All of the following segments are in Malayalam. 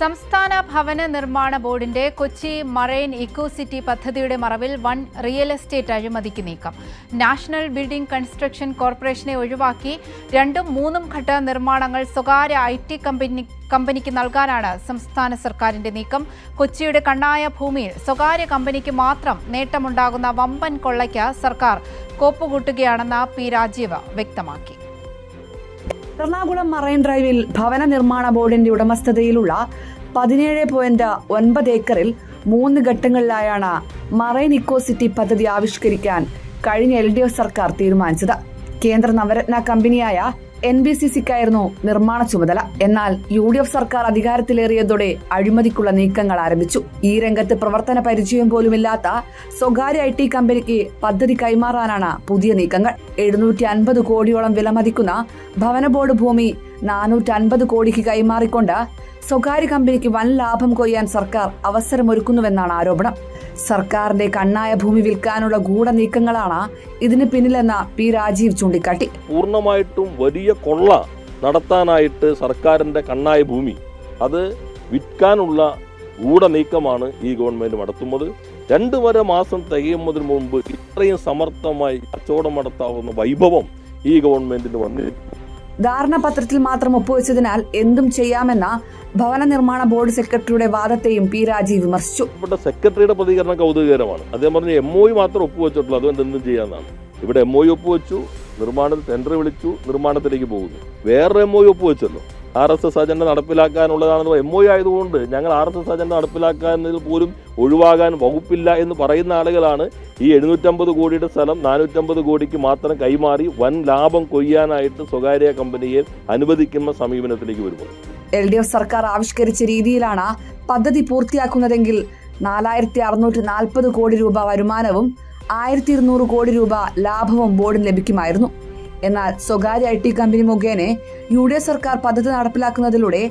സംസ്ഥാന ഭവന നിർമ്മാണ ബോർഡിന്റെ കൊച്ചി മറൈൻ ഇക്കോ സിറ്റി പദ്ധതിയുടെ മറവിൽ വൻ റിയൽ എസ്റ്റേറ്റ് അഴിമതിക്ക് നീക്കം. നാഷണൽ ബിൽഡിംഗ് കൺസ്ട്രക്ഷൻ കോർപ്പറേഷനെ ഒഴിവാക്കി 2-3 ഘട്ട നിർമ്മാണങ്ങൾ സ്വകാര്യ IT കമ്പനിക്ക് നൽകാനാണ് സംസ്ഥാന സർക്കാരിന്റെ നീക്കം. കൊച്ചിയുടെ കണ്ണായ ഭൂമിയിൽ സ്വകാര്യ കമ്പനിക്ക് മാത്രം നേട്ടമുണ്ടാകുന്ന വമ്പൻ കൊള്ളയ്ക്ക് സർക്കാർ കോപ്പുകൂട്ടുകയാണെന്ന് P. രാജീവ് വ്യക്തമാക്കി. എറണാകുളം മറൈൻ ഡ്രൈവിൽ ഭവന നിർമ്മാണ ബോർഡിന്റെ ഉടമസ്ഥതയിലുള്ള 17.9 ഏക്കറിൽ 3 ഘട്ടങ്ങളിലായാണ് മറൈൻ ഇക്കോ സിറ്റി പദ്ധതി ആവിഷ്കരിക്കാൻ കഴിഞ്ഞ LDF സർക്കാർ തീരുമാനിച്ചത്. കേന്ദ്ര നവരത്ന കമ്പനിയായ NBCCക്കായിരുന്നു നിർമ്മാണ ചുമതല. എന്നാൽ UDF സർക്കാർ അധികാരത്തിലേറിയതോടെ അഴിമതിക്കുള്ള നീക്കങ്ങൾ ആരംഭിച്ചു. ഈ രംഗത്ത് പ്രവർത്തന പരിചയം പോലുമില്ലാത്ത സ്വകാര്യ IT കമ്പനിക്ക് പദ്ധതി കൈമാറാനാണ് പുതിയ നീക്കങ്ങൾ. 750 കോടിയോളം വിലമതിക്കുന്ന ഭവന ബോർഡ് ഭൂമി 450 കോടിക്ക് കൈമാറിക്കൊണ്ട് സ്വകാര്യ കമ്പനിക്ക് വൻ ലാഭം കൊയ്യാൻ സർക്കാർ അവസരമൊരുക്കുന്നുവെന്നാണ് ആരോപണം. സർക്കാരിന്റെ കണ്ണായ ഭൂമി വിൽക്കാനുള്ള ഗൂഢനീക്കങ്ങളാണ് ഇതിന് പിന്നിലെന്ന് P. രാജീവ് ചൂണ്ടിക്കാട്ടി. പൂർണ്ണമായിട്ടും വലിയ കൊള്ള നടത്താനായിട്ട് സർക്കാരിന്റെ കണ്ണായ ഭൂമി അത് വിൽക്കാനുള്ള ഗൂഢനീക്കമാണ് ഈ ഗവൺമെന്റ് നടത്തുന്നത്. 2 മാസം തികയുന്നതിന് മുമ്പ് ഇത്രയും സമർത്ഥമായി കച്ചവടം നടത്താവുന്ന വൈഭവം ഈ ഗവൺമെന്റിന് വന്നിരിക്കും. ധാരണാപത്രത്തിൽ മാത്രം ഒപ്പുവെച്ചതിനാൽ എന്തും ചെയ്യാമെന്ന ഭവന നിർമ്മാണ ബോർഡ് സെക്രട്ടറിയുടെ വാദത്തെയും P. രാജീവ് വിമർശിച്ചു. ഇവിടെ സെക്രട്ടറിയുടെ പ്രതികരണം കൗതുകകരമാണ്. അദ്ദേഹം പറഞ്ഞു MOU മാത്രം ഒപ്പുവെച്ചിട്ടുള്ളൂ, അതുകൊണ്ട് എന്തും ചെയ്യാന്നാണ്. ഇവിടെ MOU ഒപ്പുവെച്ചു, നിർമ്മാണത്തിൽ ടെൻഡർ വിളിച്ചു, നിർമ്മാണത്തിലേക്ക് പോകുന്നു. വേറൊരു MOU ഒപ്പുവെച്ചല്ലോ, RSS അജണ്ട നടപ്പിലാക്കാനുള്ളതാണെന്ന്. MOU ആയതുകൊണ്ട് ഞങ്ങൾ RSS അജണ്ട നടപ്പിലാക്കുന്നതിൽ പോലും ഒഴിവാകാൻ വകുപ്പില്ല എന്ന് പറയുന്ന ആളുകളാണ് ഈ 750 കോടിയുടെ സ്ഥലം 450 കോടിക്ക് മാത്രം കൈമാറി വൻ ലാഭം കൊയ്യാനായിട്ട് സ്വകാര്യ കമ്പനിയെ അനുവദിക്കുന്ന സമീപനത്തിലേക്ക് വരുന്നത്. LDF സർക്കാർ ആവിഷ്കരിച്ച രീതിയിലാണ് പദ്ധതി പൂർത്തിയാക്കുന്നതെങ്കിൽ 4640 കോടി രൂപ വരുമാനവും 1200 കോടി രൂപ ലാഭവും ബോർഡിന് ലഭിക്കുമായിരുന്നു. എന്നാൽ സ്വകാര്യ IT കമ്പനി മുഖേന UDF സർക്കാർ പദ്ധതി നടപ്പിലാക്കുന്നതിലൂടെ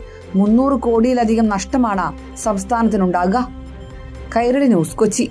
300 കോടിയിലധികം നഷ്ടമാണ് സംസ്ഥാനത്തിനുണ്ടാകുക. കൈരളി ന്യൂസ്, കൊച്ചി.